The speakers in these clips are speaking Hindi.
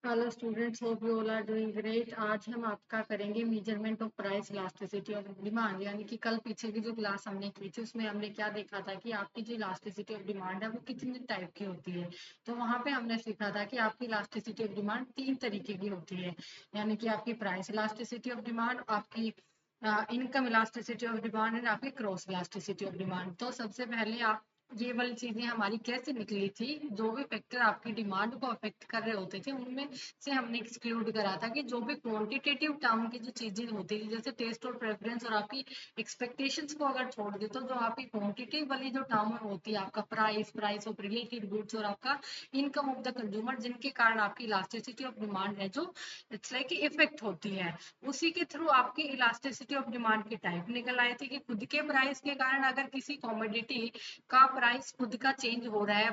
Hello students, hope you all are doing great. आज हम आपका करेंगे measurement of price elasticity of demand. यानी कि कल पीछे की जो क्लास हमने की थी उसमें हमने क्या देखा था कि आपकी जो इलास्टिसिटी ऑफ डिमांड है वो कितने टाइप की होती है। तो वहां पे हमने सीखा था कि आपकी इलास्टिसिटी ऑफ डिमांड 3 तरीके की होती है। यानी कि आपकी प्राइस इलास्टिसिटी ऑफ डिमांड, आपकी इनकम इलास्टिसिटी ऑफ डिमांड और आपकी क्रॉस इलास्टिसिटी ऑफ डिमांड। तो सबसे पहले आप ये वाली चीजें हमारी कैसे निकली थी, जो भी फैक्टर आपकी डिमांड को अफेक्ट कर रहे होते थे उनमें से हमने एक्सक्लूड करा था कि जो भी क्वांटिटेटिव टर्म की जो चीजें होती थी जैसे टेस्ट और प्रेफरेंस और आपकी एक्सपेक्टेशंस को अगर छोड़ दे तो जो आपकी क्वांटिटी वाली जो टर्म होती है, आपका price, price of related goods और आपका इनकम ऑफ द कंज्यूमर, जिनके कारण आपकी इलास्टिसिटी ऑफ डिमांड है जो इट्स लाइक इफेक्ट होती है, उसी के थ्रू आपकी इलास्टिसिटी ऑफ डिमांड की टाइप निकल आए थे कि खुद के प्राइस के कारण अगर किसी कॉमोडिटी का प्राइस खुद का चेंज हो रहा है,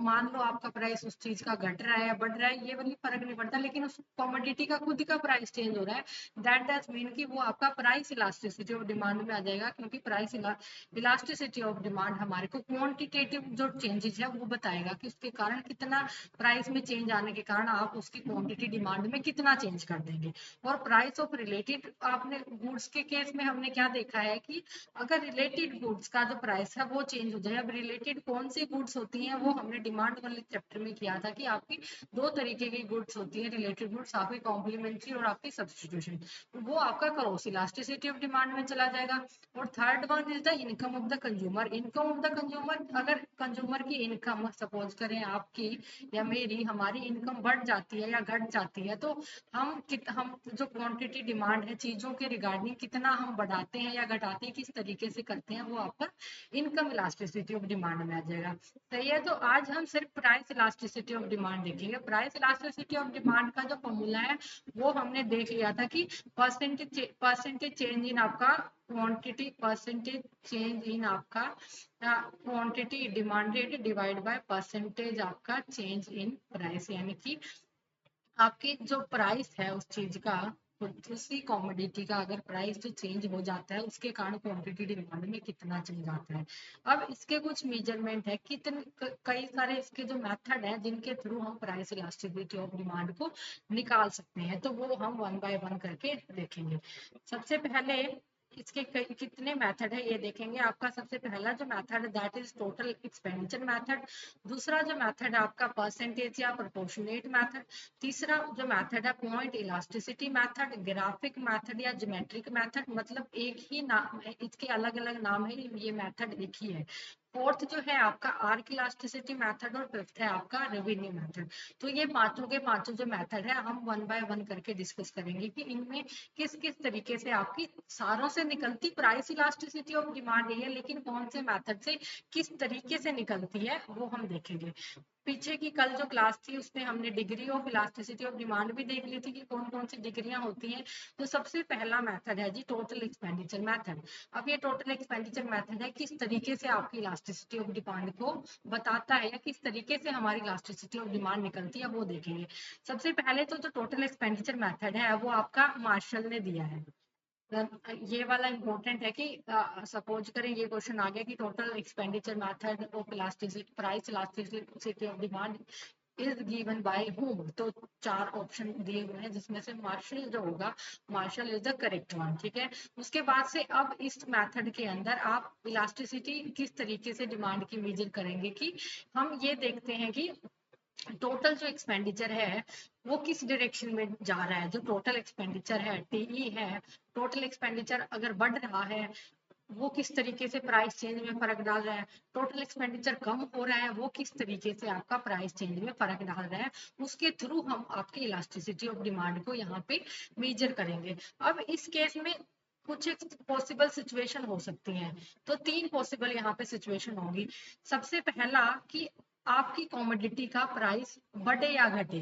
मान लो आपका प्राइस उस चीज का घट रहा है बढ़ रहा है ये वाली फर्क नहीं पड़ता, लेकिन उस कॉमोडिटी का खुद का प्राइस चेंज हो रहा है, दैट डज मीन कि वो आपका प्राइस इलास्टिसिटी ऑफ डिमांड में आ जाएगा, क्योंकि प्राइस इलास्टिसिटी ऑफ डिमांड हमारे को क्वांटिटेटिव जो चेंजेस है वो बताएगा कि उसके कारण कितना प्राइस में चेंज आने के कारण आप उसकी क्वांटिटी डिमांड में कितना चेंज कर देंगे। और प्राइस ऑफ रिलेटेड आपने गुड्स के केस में हमने क्या देखा है कि अगर रिलेटेड गुड्स का जो प्राइस है वो चेंज हो जाए। अब रिलेटेड कौन सी गुड्स होती हैं वो हमने डिमांड वाले चैप्टर में किया था कि आपकी 2 तरीके की गुड्स होती है रिलेटेड गुड्स, आपकी कॉम्प्लीमेंट्री और आपकी सब्सटीट्यूशन। वो आपका क्रॉस इलास्टिसिटी ऑफ डिमांड में चला जाएगा। और third one is the income of the consumer. Income of the consumer, अगर कंज्यूमर की इनकम सपोज करें आपकी या मेरी, हमारी इनकम बढ़ जाती है या घट जाती है तो हम जो क्वांटिटी डिमांड है चीजों के रिगार्डिंग कितना हम बढ़ाते हैं या घटाते हैं, किस तरीके से करते हैं, वो आपका इनकम इलास्टिसिटी ऑफ डिमांड में आ जाएगा। सही है, तो आज हम सिर्फ प्राइस इलास्टिसिटी ऑफ डिमांड देखेंगे। प्राइस इलास्टिसिटी ऑफ डिमांड का जो फॉर्मूला है वो हमने देख लिया था कि परसेंटेज चेंज इन आपका क्वांटिटी, परसेंटेज चेंज इन आपका quantity demanded divide by percentage आपका चेंज इन प्राइस। यानी कि आपकी जो प्राइस है उस चीज का, उसी कॉमोडिटी का अगर प्राइस जो चेंज हो जाता है उसके कारण क्वांटिटी डिमांड में कितना चेंज आता है। अब इसके कुछ मेजरमेंट है, कई सारे इसके जो मेथड है जिनके थ्रू हम प्राइस इलास्टिसिटी ऑफ डिमांड को निकाल सकते हैं, तो वो हम वन बाय वन करके देखेंगे। सबसे पहले इसके कितने मेथड है ये देखेंगे। आपका सबसे पहला जो मेथड है that is total expenditure method. दूसरा जो मेथड है आपका परसेंटेज या प्रोपोर्शनेट मेथड। तीसरा जो मेथड है point elasticity method, graphic method या ज्योमेट्रिक मेथड। मतलब एक ही नाम है, इसके अलग अलग नाम है, ये मेथड एक ही है। फोर्थ जो है आपका आर्क इलास्टिसिटी मेथड और फिफ्थ है आपका रेवेन्यू मेथड। तो ये पांचों के पांचों जो मेथड है हम वन बाय वन करके डिस्कस करेंगे कि इनमें किस किस तरीके से आपकी सारों से निकलती प्राइस इलास्टिसिटी ऑफ डिमांड है, लेकिन कौन से मेथड से किस तरीके से निकलती है वो हम देखेंगे। पीछे की कल जो क्लास थी उसमें हमने degree of elasticity of demand भी देख ली थी कि कौन कौन सी डिग्रियां होती हैं। तो सबसे पहला मेथड है जी टोटल एक्सपेंडिचर मेथड। अब ये टोटल एक्सपेंडिचर मेथड है किस तरीके से आपकी इलास्टिसिटी ऑफ डिमांड को बताता है या किस तरीके से हमारी इलास्टिसिटी ऑफ डिमांड निकलती है वो देखेंगे। सबसे पहले तो जो टोटल एक्सपेंडिचर मेथड है वो आपका मार्शल ने दिया है। ये वाला इम्पोर्टेंट है कि सपोज करें ये क्वेश्चन आ गया कि total expenditure method of elasticity price elasticity of demand is given by whom. तो 4 ऑप्शन दिए हुए हैं जिसमें से मार्शल जो होगा, Marshall is the correct one. ठीक है, उसके बाद से अब इस मेथड के अंदर आप इलास्टिसिटी किस तरीके से डिमांड की मेजर करेंगे कि हम ये देखते हैं कि टोटल जो एक्सपेंडिचर है वो किस डायरेक्शन में जा रहा है। जो टोटल एक्सपेंडिचर है टीई है, टोटल एक्सपेंडिचर अगर बढ़ रहा है वो किस तरीके से प्राइस चेंज में फर्क डाल रहा है। टोटल एक्सपेंडिचर कम हो रहा है वो किस तरीके से आपका प्राइस चेंज में फर्क डाल रहा है। उसके थ्रू हम आपकी इलास्टिसिटी ऑफ डिमांड को यहाँ पे मेजर करेंगे। अब इस केस में कुछ पॉसिबल सिचुएशन हो सकती हैं। तो 3 पॉसिबल यहाँ पे सिचुएशन होगी। सबसे पहला कि आपकी कॉमोडिटी का प्राइस बढ़े या घटे,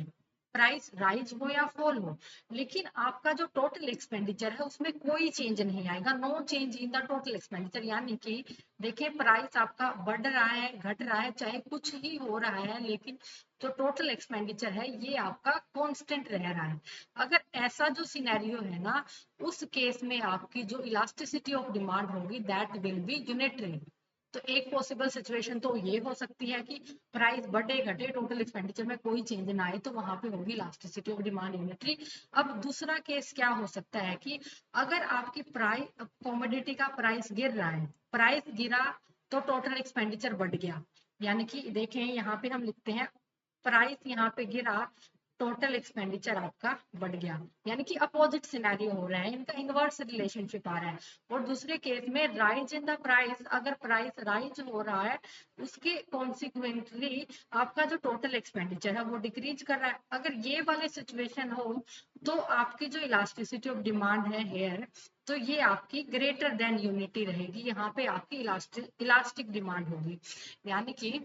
प्राइस राइज हो या फॉल हो, लेकिन आपका जो टोटल एक्सपेंडिचर है उसमें कोई चेंज नहीं आएगा, no change in the total expenditure. यानी कि देखिए प्राइस आपका बढ़ रहा है घट रहा है चाहे कुछ ही हो रहा है, लेकिन जो टोटल एक्सपेंडिचर है ये आपका कांस्टेंट रह रहा है। अगर ऐसा जो सिनेरियो है ना, उस केस में आपकी जो इलास्टिसिटी ऑफ डिमांड होगी दैट विल बी यूनिटरी। तो एक पॉसिबल सिचुएशन तो ये हो सकती है कि प्राइस बढ़े घटे टोटल एक्सपेंडिचर में कोई चेंज ना आए, तो वहां पे होगी इलास्टिसिटी ऑफ डिमांड यूनिटरी। अब दूसरा केस क्या हो सकता है कि अगर आपकी प्राइस कॉमोडिटी का प्राइस गिर रहा है, प्राइस गिरा तो टोटल एक्सपेंडिचर बढ़ गया, यानी कि देखें यहाँ पे हम लिखते हैं प्राइस यहाँ पे गिरा, टोटल एक्सपेंडिचर आपका बढ़ गया, यानी कि अपोजिट सिनेरियो हो रहा है, इनका इनवर्स रिलेशनशिप आ रहा है। और दूसरे केस में राइज इन द प्राइस, अगर प्राइस राइज हो रहा है उसके कॉन्सिक्वेंटली आपका जो टोटल एक्सपेंडिचर है वो डिक्रीज कर रहा है। अगर ये वाली सिचुएशन हो तो आपकी जो इलास्टिसिटी ऑफ डिमांड है हेयर, तो ये आपकी ग्रेटर देन यूनिटी रहेगी, यहाँ पे आपकी इलास्टिक डिमांड होगी। यानी कि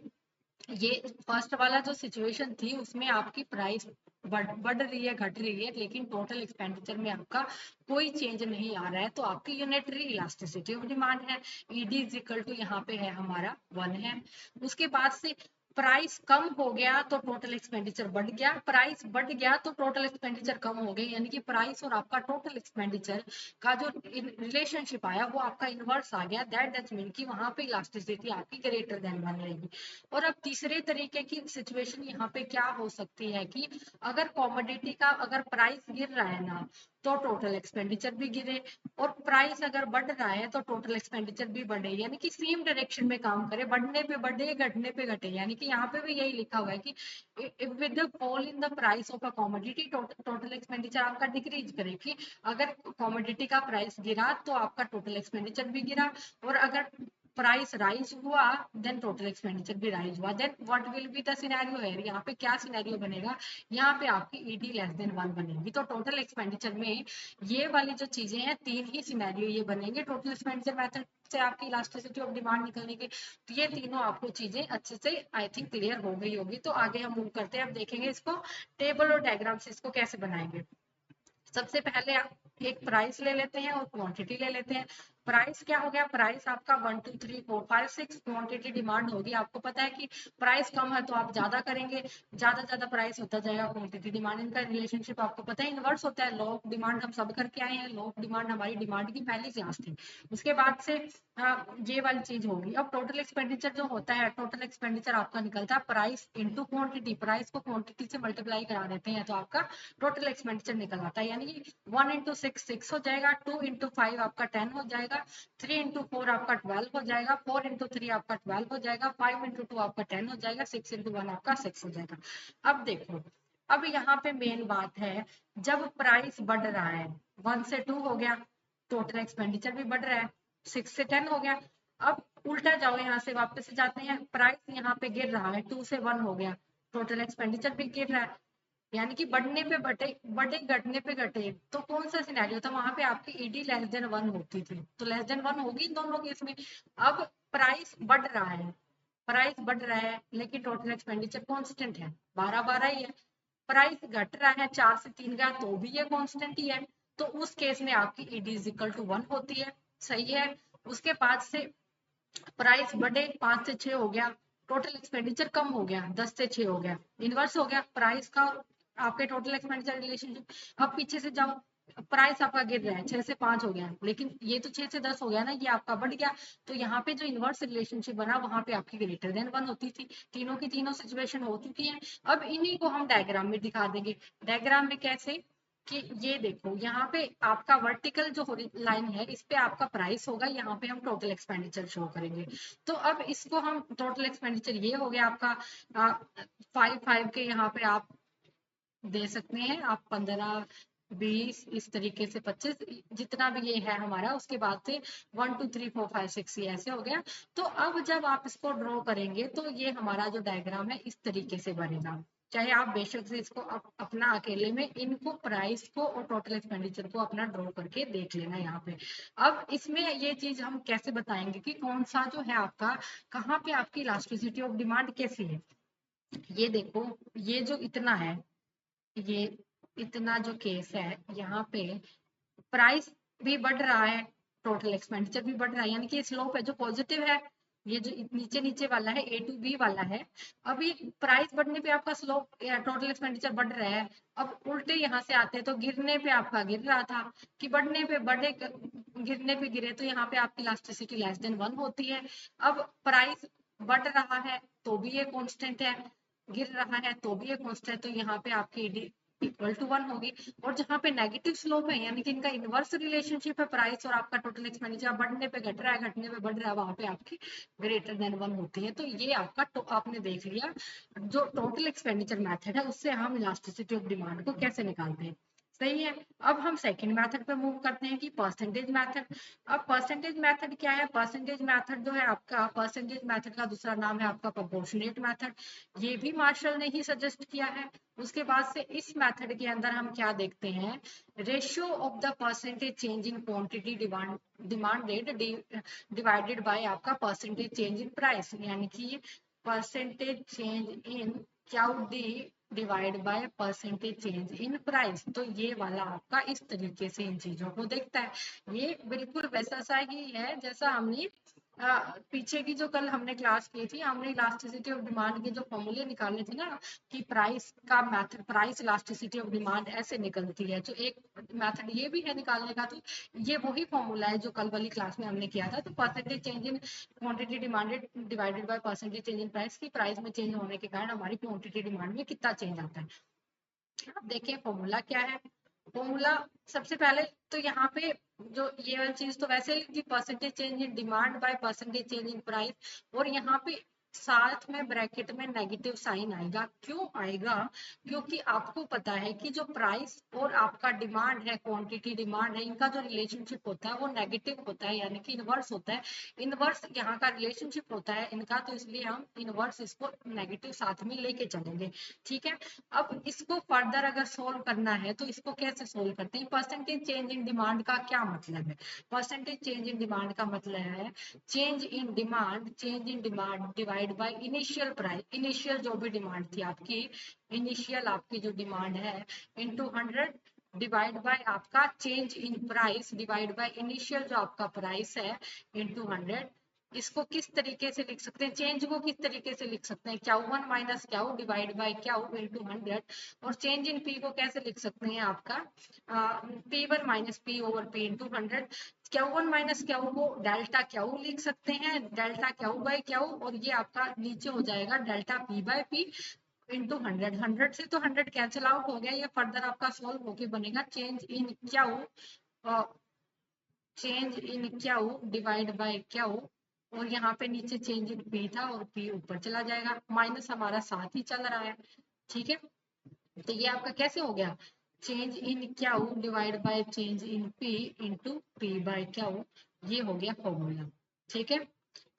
ये फर्स्ट वाला जो सिचुएशन थी उसमें आपकी प्राइस बढ़ रही है घट रही है, लेकिन टोटल एक्सपेंडिचर में आपका कोई चेंज नहीं आ रहा है, तो आपकी यूनिटरी इलास्टिसिटी ऑफ डिमांड है। ईडी इज इक्वल टू यहाँ पे है हमारा 1 है। उसके बाद से प्राइस कम हो गया तो टोटल एक्सपेंडिचर बढ़ गया, प्राइस बढ़ गया तो टोटल एक्सपेंडिचर कम हो गया, यानी कि प्राइस और आपका टोटल एक्सपेंडिचर का जो रिलेशनशिप आया वो आपका इनवर्स आ गया। दैट मीन कि वहां पे इलास्टिसिटी आपकी ग्रेटर देन 1 रहेगी। और अब तीसरे तरीके की सिचुएशन यहाँ पे क्या हो सकती है कि अगर कॉमोडिटी का अगर प्राइस गिर रहा है ना, तो टोटल एक्सपेंडिचर भी गिरे, और प्राइस अगर बढ़ रहा है तो टोटल एक्सपेंडिचर भी बढ़े, यानी कि सेम डायरेक्शन में काम करे, बढ़ने पे बढ़े घटने पे घटे। यानी कि यहाँ पे भी यही लिखा हुआ है कि with the fall in the price of a commodity total expenditure आपका डिक्रीज करेगी। अगर कॉमोडिटी का प्राइस गिरा तो आपका टोटल एक्सपेंडिचर भी गिरा, और अगर प्राइस राइज हुआ देन टोटल एक्सपेंडिचर भी राइज हुआ। Then what will be the scenario है, यहाँ पे क्या सिनेरियो बनेगा, यहाँ पे आपकी ईडी लेस देन 1 बनेगी। तो टोटल एक्सपेंडिचर में ये वाली जो चीजें हैं 3 ही सिनेरियो ये बनेंगे टोटल एक्सपेंडिचर मेथड से आपकी इलास्टिसिटी ऑफ डिमांड निकलने के। तो ये तीनों आपको चीजें अच्छे से आई थिंक क्लियर हो गई होगी। तो आगे हम मूव करते हैं, अब देखेंगे इसको टेबल और डायग्राम से इसको कैसे बनाएंगे। सबसे पहले आप एक प्राइस ले लेते हैं और क्वांटिटी ले लेते हैं। प्राइस क्या हो गया, प्राइस आपका 1 2 3 4 5 6 क्वांटिटी डिमांड होगी। आपको पता है कि प्राइस कम है तो आप ज्यादा करेंगे, ज्यादा ज्यादा प्राइस होता जाएगा क्वांटिटी डिमांड, इनका रिलेशनशिप आपको पता है इनवर्स होता है। लॉ ऑफ डिमांड हम सब करके आए हैं, लॉ ऑफ डिमांड हमारी डिमांड की पहली क्लास थी। उसके बाद से ये वाली चीज होगी। अब टोटल एक्सपेंडिचर जो होता है, टोटल एक्सपेंडिचर आपका निकलता है प्राइस इंटू क्वांटिटी, प्राइस को क्वांटिटी से मल्टीप्लाई करा देते हैं तो आपका टोटल एक्सपेंडिचर निकल आता है। यानी कि 1 इंटू 6 6 हो जाएगा, 2 इंटू 5 आपका 10 हो जाएगा, 3 इंटू 4 आपका 12 हो जाएगा, 4 इंटू 3 आपका 12 हो जाएगा, 5 इंटू 2 आपका 10 हो जाएगा, 6 इंटू 1 आपका 6 हो जाएगा। अब देखो, अब यहाँ पे मेन बात है, जब प्राइस बढ़ रहा है 1 से 2 हो गया, टोटल एक्सपेंडिचर भी बढ़ रहा है, 6 से 10 हो गया। अब उल्टा जाओ, यहाँ से वापस जाते हैं, प्राइस यहाँ पे गिर रहा है 2 से 1 हो गया, टोटल एक्सपेंडिचर भी गिर रहा है, यानी कि बढ़ने पे बढ़े घटने पे घटे। तो कौन सा सिनेरियो था, वहां पे आपकी ईडी लेस देन 1 होती थी, तो लेस देन 1 होगी इन दोनों केस में। अब प्राइस बढ़ रहा है, प्राइस बढ़ रहा है लेकिन टोटल एक्सपेंडिचर कांस्टेंट है, 12 12 ही है। प्राइस घट रहा है 4 से 3 गया तो भी ये कांस्टेंट ही है, तो उस केस में आपकी ईडी इज इक्वल टू 1 होती है। सही है। उसके बाद से प्राइस बढ़े 5 से 6 हो गया, टोटल एक्सपेंडिचर कम हो गया 10 से 6 हो गया, इनवर्स हो गया प्राइस का आपके टोटल एक्सपेंडिचर रिलेशनशिप। अब पीछे से जाओ, प्राइस आपका गिर रहा है 6 से 5 हो गया, लेकिन ये तो 6 से 10 हो गया ना, ये आपका बढ़ गया, तो यहाँ पे जो इनवर्स रिलेशनशिप बना वहां पे आपकी ग्रेटर देन 1 होती थी। तीनों की तीनों सिचुएशन हो चुकी है। अब इन्हीं को हम डायग्राम में दिखा देंगे। डायग्राम में कैसे कि ये देखो, यहाँ पे आपका वर्टिकल जो लाइन है इस पे आपका प्राइस होगा, यहाँ पे हम टोटल एक्सपेंडिचर शो करेंगे। तो अब इसको हम टोटल एक्सपेंडिचर ये हो गया आपका 5 के यहाँ पे आप दे सकते हैं, आप 15 20 इस तरीके से 25 जितना भी ये है हमारा, उसके बाद से 1 2 3 4 5 6 ये ऐसे हो गया। तो अब जब आप इसको ड्रॉ करेंगे तो ये हमारा जो डायग्राम है इस तरीके से बनेगा। चाहे आप बेशक से इसको अपना अकेले में इनको प्राइस को और टोटल एक्सपेंडिचर को अपना ड्रॉ करके देख लेना यहाँ पे। अब इसमें ये चीज हम कैसे बताएंगे कि कौन सा जो है आपका, कहाँ पे आपकी इलास्टिसिटी ऑफ डिमांड कैसी है। ये देखो, ये जो इतना है, ये इतना जो केस है, यहाँ पे प्राइस भी बढ़ रहा है, टोटल एक्सपेंडिचर भी बढ़ रहा है, यानी कि स्लोप है जो पॉजिटिव है। ये जो नीचे नीचे वाला है ए टू बी वाला है, अभी प्राइस बढ़ने पे आपका स्लोप टोटल एक्सपेंडिचर बढ़ रहा है। अब उल्टे यहाँ से आते हैं तो गिरने पे आपका गिर रहा था कि बढ़ने पे बढ़े, गिरने पे गिरे, तो यहाँ पे आपकी इलास्टिसिटी लेस देन 1 होती है। अब प्राइस बढ़ रहा है तो भी ये कांस्टेंट है, गिर रहा है तो भी ये कांस्टेंट है, तो यहाँ पे आपकी ईडी इक्वल टू 1 होगी। और जहाँ पे नेगेटिव स्लोप है, यानी कि इनका इनवर्स रिलेशनशिप है, प्राइस और आपका टोटल एक्सपेंडिचर बढ़ने पे घट रहा है, घटने पे बढ़ रहा है, वहां पे आपकी ग्रेटर देन 1 होती है। तो ये आपका आपने देख लिया जो टोटल एक्सपेंडिचर मेथड है, उससे हम इलास्टिसिटी ऑफ डिमांड को कैसे निकालते हैं। सही है। अब हम सेकंड मेथड पे मूव करते हैं कि परसेंटेज मेथड। अब परसेंटेज मेथड क्या है? परसेंटेज मेथड जो है आपका, परसेंटेज मेथड का दूसरा नाम है आपका प्रोपोर्शनेट मेथड। ये भी मार्शल ने ही सजेस्ट किया है। उसके बाद से इस मेथड के अंदर हम क्या देखते हैं, ratio of the percentage change in quantity demand rate divided by आपका परसेंटेज चेंज इन प्राइस, यानी कि percentage change in Q D divide by percentage change in price. तो ये वाला आपका इस तरीके से इन चीजों को देखता है। ये बिल्कुल वैसा सा ही है जैसा हमने पीछे की जो कल हमने क्लास की थी, हमने इलास्टिसिटी ऑफ डिमांड के जो फॉर्मूले निकाले थे ना, कि प्राइस का method, price elasticity of demand ऐसे निकलती है, तो एक मेथड ये भी है निकालने का। तो ये वही फॉर्मूला है जो कल वाली क्लास में हमने किया था। तो percentage change in quantity demanded divided by percentage change in price, की प्राइस में चेंज होने के कारण हमारी क्वांटिटी डिमांड में कितना चेंज आता है। अब देखिए फॉर्मूला क्या है। फॉर्मूला सबसे पहले तो यहाँ पे जो ये वाली चीज तो वैसे ही percentage change in demand by percentage change in price, और यहाँ पे साथ में ब्रैकेट में नेगेटिव साइन आएगा। क्यों आएगा? क्योंकि आपको पता है कि जो प्राइस और आपका डिमांड है, क्वांटिटी डिमांड है, इनका जो रिलेशनशिप होता है वो नेगेटिव होता है, यानी कि इनवर्स होता है। इनवर्स यहाँ का रिलेशनशिप होता है इनका, तो इसलिए हम इनवर्स इसको नेगेटिव साथ में लेके चलेंगे। ठीक है। अब इसको फर्दर अगर सोल्व करना है तो इसको कैसे सोल्व करते हैं? परसेंटेज चेंज इन डिमांड का क्या मतलब है? परसेंटेज चेंज इन डिमांड का मतलब है change in demand divide by initial price. Initial जो भी डिमांड थी आपकी, इनिशियल आपकी जो डिमांड है, इनटू 100 डिवाइड बाय आपका change in price divide by initial जो आपका प्राइस है इनटू 100। इसको किस तरीके से लिख सकते हैं? चेंज को किस तरीके से लिख सकते हैं? Q1 minus Q divide bye Q into 100। और चेंज इन पी को कैसे लिख सकते हैं? आपका P1 minus P over P into 100। Q1 minus Q को डेल्टा क्यू लिख सकते हैं, डेल्टा क्यू बाय क्यू, और ये आपका नीचे हो जाएगा delta P by P into 100। 100 से तो 100 कैंसिल आउट हो गया, ये फर्दर आपका सोल्व होके बनेगा change in Q, change in Q divide bye Q, और यहाँ पे नीचे चेंज इन पी था और पी ऊपर चला जाएगा, माइनस हमारा साथ ही चल रहा है। ठीक है। तो ये आपका कैसे हो गया? Change in Q divide by change in P into P by Q, ये हो गया फॉर्मूला। ठीक है।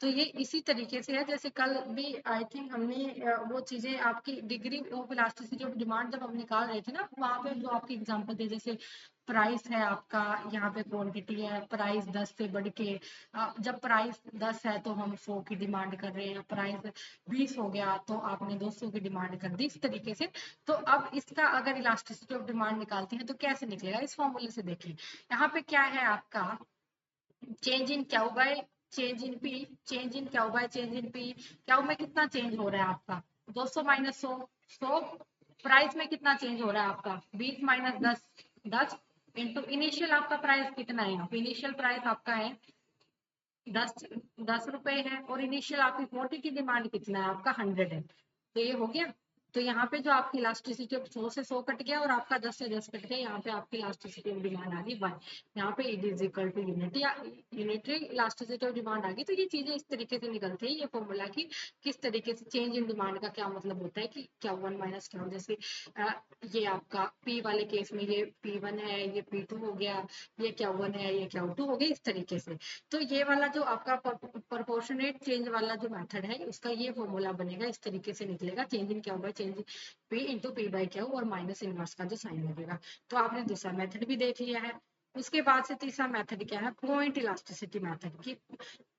तो ये इसी तरीके से है जैसे कल भी आई थिंक हमने वो चीजें आपकी degree of elasticity of demand जब हम निकाल रहे थे ना, वहां पे जो आपकी एग्जांपल थे, जैसे प्राइस है आपका, यहाँ पे क्वांटिटी है, प्राइस 10 से बढ़ के जब प्राइस 10 है तो हम 100 की डिमांड कर रहे हैं, प्राइस 20 हो गया तो आपने 200 की डिमांड कर दी, इस तरीके से। तो अब इसका अगर इलास्टिसिटी ऑफ डिमांड निकालते हैं तो कैसे निकलेगा? इस फॉर्मूले से देखिए, यहाँ पे क्या है आपका change in Q by change in P, change in Q by change in P. Q में कितना चेंज हो रहा है आपका? 200 माइनस 100, 100। प्राइस में कितना चेंज हो रहा है आपका? 20 माइनस 10, 10 इंटू इनिशियल आपका प्राइस कितना है? इनिशियल प्राइस आपका है 10, 10 रुपए है, और इनिशियल आपकी क्वांटिटी डिमांड कितना है आपका? 100 है। तो ये हो गया। तो यहाँ पे जो आपकी इलास्टिसिटी 100 से 100 कट गया, और आपका 10 से 10 कट गया, यहाँ पे आपकी इलास्टिसिटी ऑफ डिमांड आ गई 1। यहाँ पे it is equal to unity या यूनिटरी इलास्टिसिटी ऑफ डिमांड आ गई। तो ये चीजें इस तरीके से निकलती है, ये फॉर्मूला की किस तरीके से चेंज इन डिमांड का क्या मतलब होता है कि Q1 माइनस क्यू, जैसे ये आपका P वाले केस में ये P1 है, ये P2 हो गया, ये Q1 है, ये Q2 हो गया, इस तरीके से। तो ये वाला जो आपका प्रोपोर्शनेट चेंज वाला जो मेथड है, उसका ये फॉर्मूला बनेगा, इस तरीके से निकलेगा, change in Q by change P into P by Q, और माइनस इनवर्स का जो साइन लगेगा। तो आपने दूसरा मेथड भी देख लिया है। उसके बाद से तीसरा मेथड क्या है? पॉइंट इलास्टिसिटी मेथड की।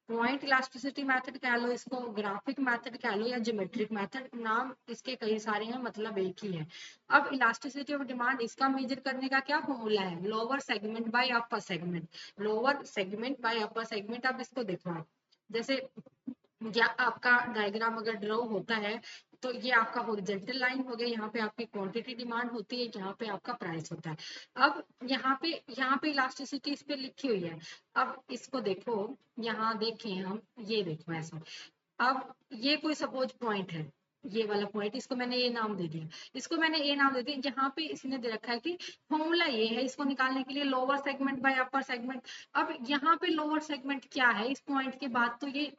पॉइंट इलास्टिसिटी मेथड कह लो इसको, ग्राफिक मेथड कह लो, या ज्योमेट्रिक मेथड, नाम इसके कई सारे हैं, मतलब एक ही है। अब इलास्टिसिटी ऑफ डिमांड, इसका मेजर करने का क्या फॉर्मूला है? Lower segment bye upper segment, lower segment bye upper segment. अब इसको देखो आप, जैसे या आपका डायग्राम अगर ड्रॉ होता है तो ये आपका हॉरिजॉन्टल लाइन हो गया, यहाँ पे आपकी क्वांटिटी डिमांड होती है, यहाँ पे आपका प्राइस होता है। अब यहाँ पे इलास्टिसिटी इस पे लिखी हुई है। अब इसको देखो, यहाँ देखें हम, ये देखो ऐसा। अब ये कोई सपोज पॉइंट है, ये वाला पॉइंट, इसको मैंने ये नाम दे दिया, इसको मैंने ए नाम दे दिया। यहाँ पे इसने दे रखा है कि फॉर्मूला ये है इसको निकालने के लिए, lower segment bye upper segment. अब यहाँ पे लोअर सेगमेंट क्या है, इस पॉइंट के बाद तो ये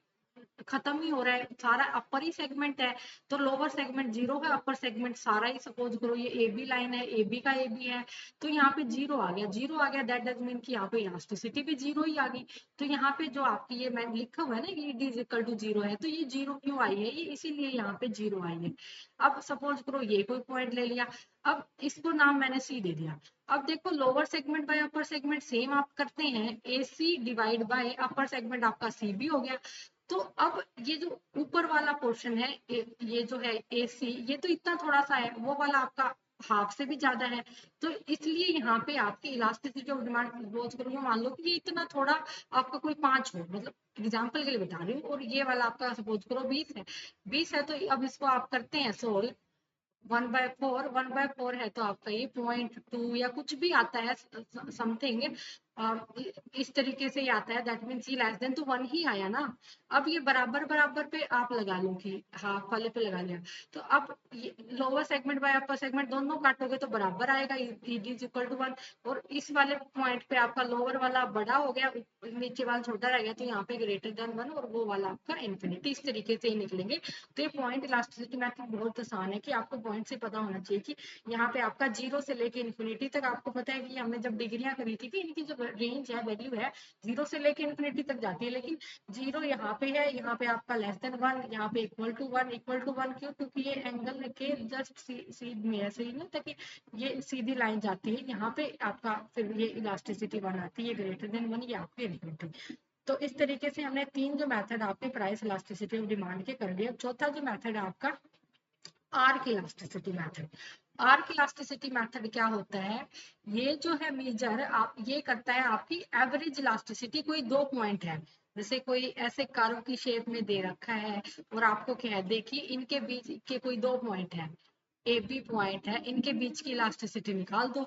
खत्म ही हो रहा है, सारा अपर ही सेगमेंट है। तो लोअर सेगमेंट जीरो है, अपर सेगमेंट सारा ही, सपोज करो ये ए बी लाइन है, ए बी का ए बी है, तो यहाँ पे जीरो आ गया, जीरो आ गया, दैट डज मीन कि यहाँ पे इलास्टिसिटी भी जीरो ही आ गई। तो यहाँ पे जो आपकी ये मैंने लिखा हुआ है ना कि D is equal to zero है, तो ये जीरो क्यों आई है, ये इसीलिए यहाँ पे जीरो आई है। अब सपोज करो ये कोई पॉइंट ले लिया, अब इसको नाम मैंने सी दे दिया। अब देखो lower segment bye upper segment same आप करते हैं, ए सी डिवाइड बाय अपर सेगमेंट आपका सी भी हो गया। तो अब ये जो ऊपर वाला पोर्शन है, ये जो है ए सी, ये तो इतना थोड़ा सा है, वो वाला आपका हाफ से भी ज्यादा है। तो इसलिए यहाँ पे आपकी इलास्टिसिटी ऑफ डिमांड रोज करूंगा, मान लो कि ये इतना थोड़ा आपका कोई 5 हो, मतलब एग्जाम्पल के लिए बता रही हूँ, और ये वाला आपका सपोज करो 20 है, 20 है। तो अब इसको आप करते हैं सोल्व, 1/4, 1/4 है तो आपका ये 0.2 या कुछ भी आता है समथिंग, इस तरीके से ही आता है, दैट मीन्स ये लेस देन तो 1 ही आया ना। अब ये बराबर बराबर पे आप लगा लो कि हाफ वाले पे लगा लिया, तो अब lower segment bye upper segment दोनों काटोगे तो बराबर आएगा, ईडी इज इक्वल टू 1। और इस वाले पॉइंट पे आपका लोअर वाला बड़ा हो गया, नीचे वाला छोटा रह गया, तो यहाँ पे ग्रेटर देन 1 और वो वाला आपका इन्फिनिटी, इस तरीके से ही निकलेंगे। तो ये पॉइंट इलास्टिसिटी मेथड बहुत आसान है कि आपको पॉइंट से पता होना चाहिए कि यहाँ पे आपका जीरो से लेके इन्फिनिटी तक, आपको पता है कि हमने जब डिग्रियां करी थी कि इनकी जो रेंज है, वैल्यू है, जीरो से लेके इन्फिनिटी तक जाती है, लेकिन जीरो यहाँ पे है, यहाँ पे आपका लेस देन 1, यहाँ पे इक्वल टू 1, इक्वल टू 1 क्यों, क्योंकि ये एंगल के जस्ट सीध में ऐसे ही ना, ताकि ये सीधी लाइन जाती है, यहाँ पे आपका फिर ये इलास्टिसिटी 1 आती है, ग्रेटर देन 1, ये आपकी इन्फिनिटी। तो इस तरीके से हमने 3 जो मेथड आपके प्राइस इलास्टिसिटी ऑफ डिमांड के कर लिए। चौथा जो मेथड है आपका arc elasticity method. Arc elasticity method क्या होता है, ये जो है मेजर आप ये करता है आपकी एवरेज इलास्टिसिटी, कोई 2 पॉइंट है, जैसे कोई ऐसे कर्व की शेप में दे रखा है, और आपको क्या है, देखिए इनके बीच के कोई 2 पॉइंट है, ए बी पॉइंट है, इनके बीच की इलास्टिसिटी निकाल दो।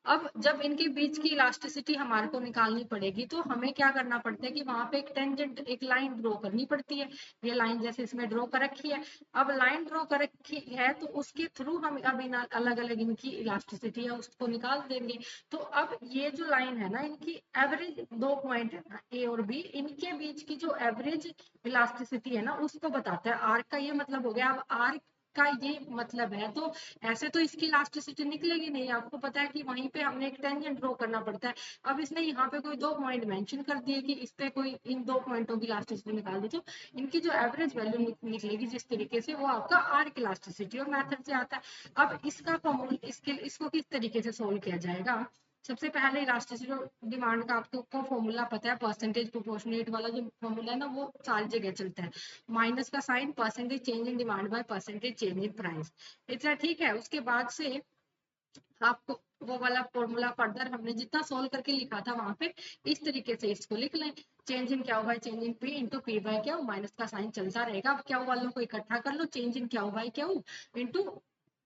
अब जब इनके बीच की इलास्टिसिटी हमारे को निकालनी पड़ेगी, तो हमें क्या करना पड़ता है कि वहां पे एक टेंजेंट, एक लाइन ड्रॉ करनी पड़ती है। ये लाइन जैसे इसमें ड्रॉ कर रखी है, अब लाइन ड्रॉ कर रखी है तो उसके थ्रू हम अब इन अलग अलग इनकी इलास्टिसिटी है उसको निकाल देंगे। तो अब ये जो लाइन है ना, इनकी एवरेज 2 पॉइंट है ना, ए और बी, इनके बीच की जो एवरेज इलास्टिसिटी है ना, उसको बताता है। आर्क का ये मतलब हो गया। अब आर्क का ये मतलब है, तो ऐसे तो इसकी इलास्टिसिटी निकलेगी नहीं, आपको पता है कि वहीं पे हमने एक टेंजेंट ड्रॉ करना पड़ता है। अब इसने यहाँ पे कोई 2 पॉइंट मेंशन कर दिए कि इस पे कोई इन 2 पॉइंटों की इलास्टिसिटी निकाल दी, तो इनकी जो एवरेज वैल्यू निकलेगी जिस तरीके से, वो आपका आर्क इलास्टिसिटी और मेथड से आता है। अब इसका फॉर्मूला, इसको किस तरीके से सोल्व किया जाएगा। सबसे पहले इलास्टिसिटी डिमांड का आपको फॉर्मूला पता है, परसेंटेज प्रोपोर्शनेट वाला जो फॉर्मूला है ना, वो सारी जगह चलता है, माइनस का sign, percentage change in demand by percentage change in price. इतना ठीक है। उसके बाद से आपको वो वाला फॉर्मूला फर्दर हमने जितना सोल्व करके लिखा था वहां पे, इस तरीके से इसको लिख लें, change in Q by change in P into P by Q, minus का साइन चलता रहेगा। अब क्या वालों को इकट्ठा कर लो, चेंज इन क्या बाय क्या into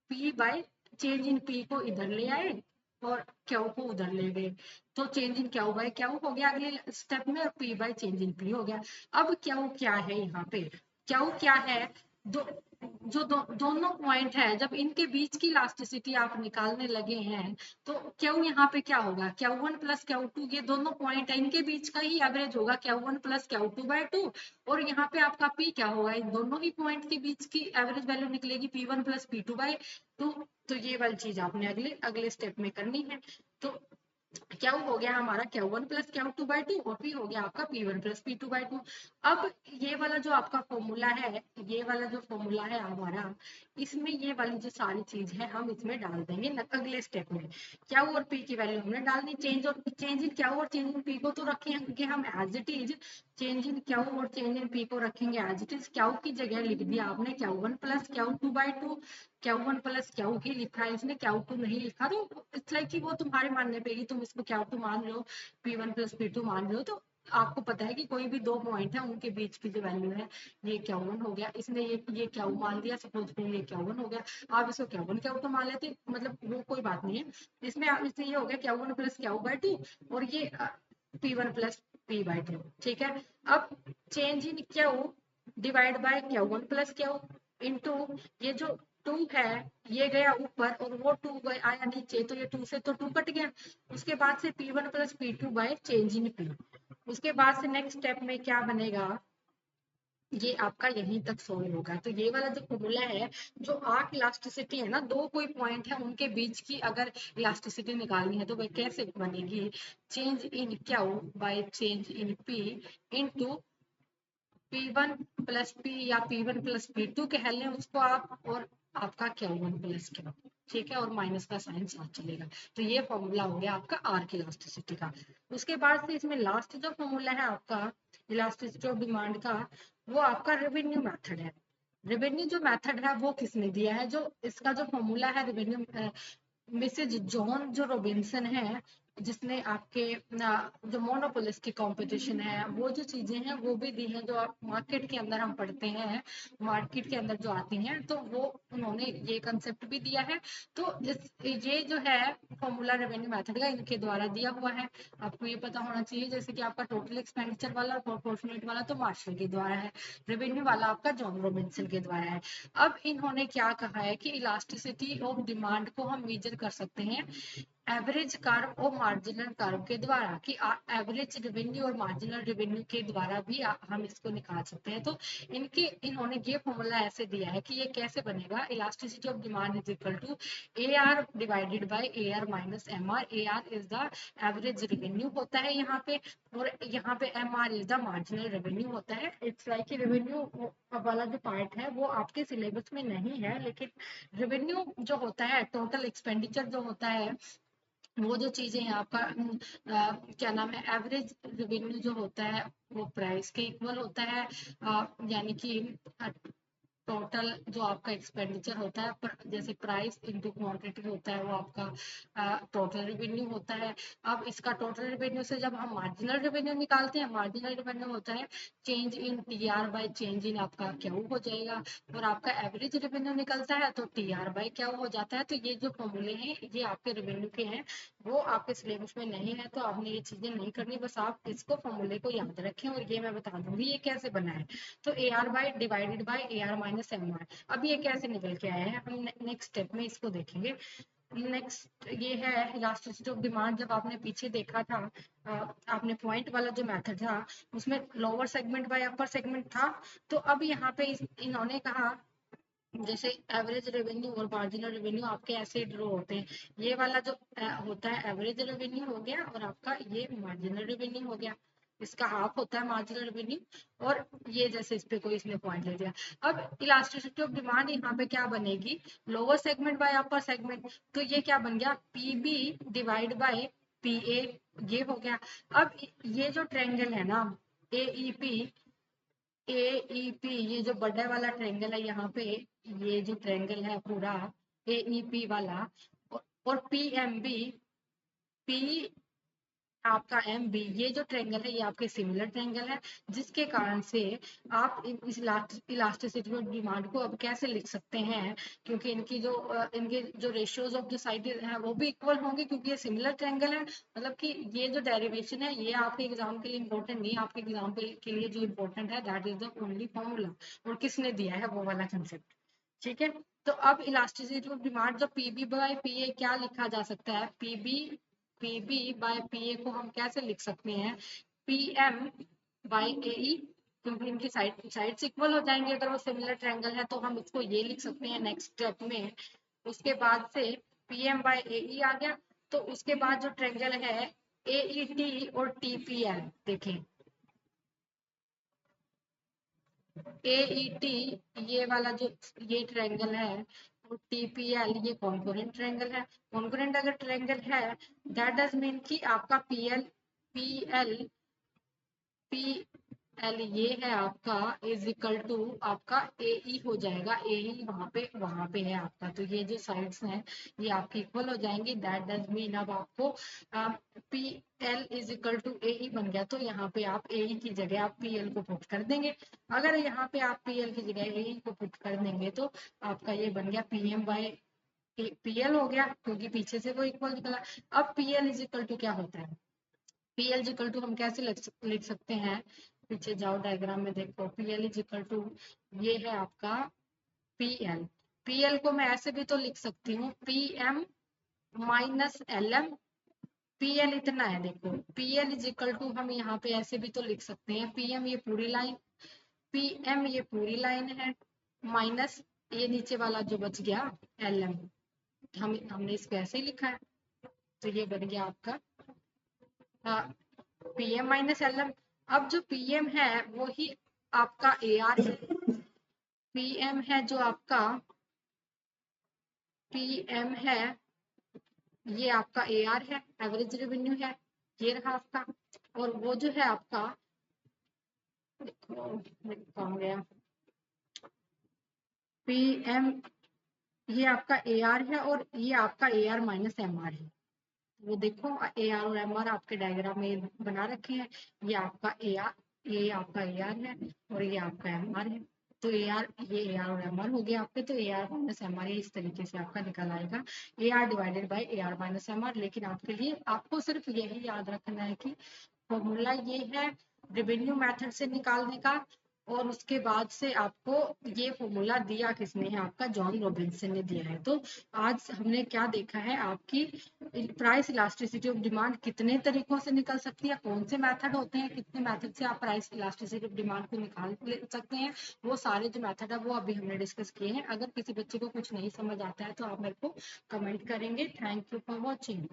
P by change in P को इधर ले आए और क्यू को उधर ले गए, तो change in Q by Q हो गया अगले स्टेप में, और P by change in P हो गया। अब क्यू क्या है, यहाँ पे क्यू क्या है, दो दोनों पॉइंट है, जब इनके बीच की इलास्टिसिटी आप निकालने लगे हैं, तो क्यू यहाँ पे क्या होगा, Q1 प्लस Q2, ये दोनों पॉइंट है, इनके बीच का ही एवरेज होगा, Q1 प्लस Q2/2। और यहाँ पे आपका P क्या होगा, इन दोनों ही पॉइंट के बीच की एवरेज वैल्यू निकलेगी P1 प्लस P2/2। तो ये वाली चीज आपने अगले अगले स्टेप में करनी है। तो क्या हो गया हमारा Q1 प्लस Q2/2, और P हो गया आपका P1 प्लस P2/2। अब ये वाला जो आपका फॉर्मूला है, ये वाला जो फॉर्मूला है हमारा, इसमें ये वाली जो सारी चीज है हम इसमें डाल देंगे अगले स्टेप में। Q और P की वैल्यू हमने डालनी, चेंज इन Q और चेंज इन P को तो रखेंगे हम as it is, change in Q और चेंज इन P को रखेंगे एज इट इज। Q की जगह लिख दिया आपने Q1 plus Q2/2, Q1 plus Q ही लिखा है इसने, Q2 नहीं लिखा, तो इट्स लाइक कि वो तुम्हारे मानने पे ही, तुम इसको Q2 मान रहे हो, P1 प्लस P2 मान रहे हो, तो आपको पता है कि कोई भी दो पॉइंट है उनके बीच की जो वैल्यू है ये Q1 हो गया, इसने ये Q मान दिया, सपोज ये Q1 हो गया, आप इसको Q1 Q2 मान लेते, मतलब वो कोई बात नहीं है। इसमें इससे ये हो गया Q1 प्लस Q/2 और ये P1 प्लस P/2, ठीक है। अब change in Q divide by Q1 plus Q into ये जो 2 है ये गया ऊपर और वो 2 गया आया नीचे, तो ये 2 से तो 2 कट गया। उसके बाद से P1 plus P2 bye change in P। उसके बाद से नेक्स्ट स्टेप में क्या बनेगा, ये आपका यहीं तक सोल्व होगा। तो ये वाला जो फॉर्मूला है, जो आर्क इलास्टिसिटी है ना, दो कोई पॉइंट है उनके बीच की अगर इलास्टिसिटी निकालनी है तो वह कैसे बनेगी, change in Q bye change in P into P1 plus P या P1 प्लस P2 कह लें उसको आप, और आपका Q1 प्लस Q, ठीक है, और माइनस का साइन साथ चलेगा। तो ये फॉर्मूला हो गया आपका आर्क इलास्टिसिटी का। उसके बाद से इसमें लास्ट जो फॉर्मूला है आपका इलास्टिसिटी ऑफ डिमांड का, वो आपका रेवेन्यू मेथड है। रेवेन्यू जो मेथड है वो किसने दिया है, जो इसका जो फॉर्मूला है रेवेन्यू, मिसेज जॉन जो रॉबिन्सन है, जिसने आपके जो मोनोपोलिस्ट की कंपटीशन है वो जो चीजें हैं वो भी दी हैं, जो आप मार्केट के अंदर हम पढ़ते हैं, मार्केट के अंदर जो आती हैं, तो वो उन्होंने ये कंसेप्ट भी दिया है। तो ये जो है फॉर्मूला रेवेन्यू मेथड का इनके द्वारा दिया हुआ है। आपको ये पता होना चाहिए, जैसे कि आपका टोटल एक्सपेंडिचर वाला और प्रोपोर्शनेट वाला तो मार्शल के द्वारा है, रेवेन्यू वाला आपका जॉन रॉबिन्सन के द्वारा है। अब इन्होंने क्या कहा है कि इलास्टिसिटी ऑफ डिमांड को हम मेजर कर सकते हैं एवरेज कर्व और मार्जिनल कर्व के द्वारा, कि एवरेज रेवेन्यू और मार्जिनल रेवेन्यू के द्वारा भी हम इसको निकाल सकते हैं। तो इन्होंने ये फॉर्मूला ऐसे दिया है कि ये कैसे बनेगा, elasticity of demand is equal to AR divided by AR minus MR। AR is the average revenue होता है यहाँ पे, और यहाँ पे MR is the marginal revenue होता है। इट्स लाइक रेवेन्यू वाला जो पार्ट है वो आपके सिलेबस में नहीं है, लेकिन रेवेन्यू जो होता है, टोटल एक्सपेंडिचर जो होता है, वो जो चीजें हैं आपका क्या नाम है, एवरेज रेवेन्यू जो होता है वो प्राइस के इक्वल होता है, यानी कि टोटल जो आपका एक्सपेंडिचर होता है, जैसे प्राइस इनटू क्वांटिटी होता है, वो आपका टोटल रेवेन्यू होता है। अब इसका टोटल रेवेन्यू से जब हम मार्जिनल रेवेन्यू निकालते हैं, मार्जिनल रेवेन्यू होता है change in TR bye change इन आपका Q हो जाएगा, और आपका एवरेज रेवेन्यू निकलता है तो TR बाय Q हो जाता है। तो ये जो फॉर्मूले हैं ये आपके रेवेन्यू के हैं, वो आपके सिलेबस में नहीं है, तो आपने ये चीजें नहीं करनी, बस आप इसको फॉर्मूले को याद रखें, और ये मैं बता दूंगी ये कैसे बना है। तो AR by divided by AR minus MR, अब ये कैसे निकल के आया है, हम नेक्स्ट स्टेप में इसको देखेंगे। नेक्स्ट ये है इलास्टिसिटी ऑफ डिमांड। जब आपने पीछे देखा था, आपने पॉइंट वाला जो मेथड था उसमें lower segment bye upper segment था, तो अब यहाँ पे इन्होंने कहा जैसे एवरेज रेवेन्यू और मार्जिनल रेवेन्यू आपके ऐसे ड्रॉ होते हैं, ये वाला जो होता है एवरेज रेवेन्यू हो गया, और आपका ये मार्जिनल रेवेन्यू हो गया, इसका हाफ होता है मार्जिनल रेवेन्यू, और ये जैसे इस पे कोई इसने पॉइंट ले दिया। अब इलास्टिसिटी ऑफ डिमांड यहाँ पे क्या बनेगी, lower segment bye upper segment, तो ये क्या बन गया PB डिवाइड बाय PA, ये हो गया। अब ये जो ट्रायंगल है ना AEP, ये जो बड़ा वाला ट्रायंगल है यहाँ पे, ये जो ट्रायंगल है पूरा AEP वाला, और PMB, P आपका MB, ये जो ट्रायंगल है ये आपके सिमिलर ट्रायंगल है, जिसके कारण से आप इस इलास्टिसिटी ऑफ डिमांड को अब कैसे लिख सकते हैं, क्योंकि इनके जो रेशियोज ऑफ द साइड है वो भी इक्वल होंगे, क्योंकि ये सिमिलर ट्रायंगल है। मतलब कि ये जो डेरिवेशन है ये आपके एग्जाम के लिए इंपॉर्टेंट नहीं है, आपके एग्जाम के लिए जो इंपॉर्टेंट है that is the only formula, और किसने दिया है वो वाला कंसेप्ट, ठीक है। तो अब इलास्टिसिटी ऑफ डिमांड जो PB बाय PA क्या लिखा जा सकता है, PB बाय PA को हम कैसे लिख सकते हैं, PM बाय AE, क्योंकि इनकी साइड्स इक्वल हो जाएंगे अगर वो सिमिलर ट्रायंगल है, तो हम इसको ये लिख सकते हैं नेक्स्ट स्टेप में। उसके बाद से PM बाय AE आ गया, तो उसके बाद जो ट्रायंगल है AET और TPL, देखें AET ये वाला जो ये ट्रायंगल है, और TPL ये कॉन्कोरेंट ट्रायंगल है। कॉन्कोरेंट अगर ट्रायंगल है दैट डज मीन कि आपका PL एल ये है आपका इज इक्वल टू आपका ए ई हो जाएगा, ए ई वहां पे है आपका, तो ये जो साइड्स हैं ये आपकी इक्वल हो जाएंगी। दैट डज मीन अब आपको P L is equal to A E बन गया, तो यहाँ पे आप ए ई की जगह आप पी एल को पुट कर देंगे। अगर यहाँ पे आप पी एल की जगह ए ई को पुट कर देंगे तो आपका ये बन गया P M by P L हो गया, क्योंकि पीछे से वो इक्वल निकला। अब P L is equal to क्या होता है, पी एल इक्वल टू हम कैसे लिख सकते हैं, पीछे जाओ डायग्राम में देखो, पी एल इक्वल टू ये है आपका पी एल। पी एल को मैं ऐसे भी तो लिख सकती हूँ P M minus L M. P L इतना है, देखो पी एल इक्वल टू हम यहाँ पे ऐसे भी तो लिख सकते हैं पी एम ये पूरी लाइन, पी एम ये पूरी लाइन है, माइनस ये नीचे वाला जो बच गया एल एम, हमने इसको ऐसे ही लिखा है, तो ये बन गया आपका पीएम माइनस एल एम। अब जो पीएम है वो ही आपका ए आर है, पीएम है जो आपका पीएम है ये आपका ए आर है, एवरेज रेवेन्यू है, ये रहा आपका। और वो जो है आपका कहाँ गया, पीएम ये आपका ए आर है और ये आपका A R minus M R है। वो देखो ए आर और एम आर आपके डायग्राम में बना रखे हैं, ये आपका ए आर, ये आपका ए आर है और ये आपका एम आर है। तो ए आर, ये ए आर और एम आर हो गया आपके, तो A R minus M R इस तरीके से आपका निकल आएगा, A R divided by A R minus M R. लेकिन आपके लिए आपको सिर्फ यही याद रखना है कि फॉर्मूला ये है रेवेन्यू मेथड से निकालने का, और उसके बाद से आपको ये फॉर्मूला दिया किसने है, आपका जॉन रॉबिन्सन ने दिया है। तो आज हमने क्या देखा है, आपकी प्राइस इलास्टिसिटी ऑफ डिमांड कितने तरीकों से निकल सकती है, कौन से मेथड होते हैं, कितने मेथड से आप प्राइस इलास्टिसिटी ऑफ डिमांड को निकाल सकते हैं, वो सारे जो मेथड है वो अभी हमने डिस्कस किए हैं। अगर किसी बच्चे को कुछ नहीं समझ आता है तो आप मेरे को कमेंट करेंगे। Thank you for watching.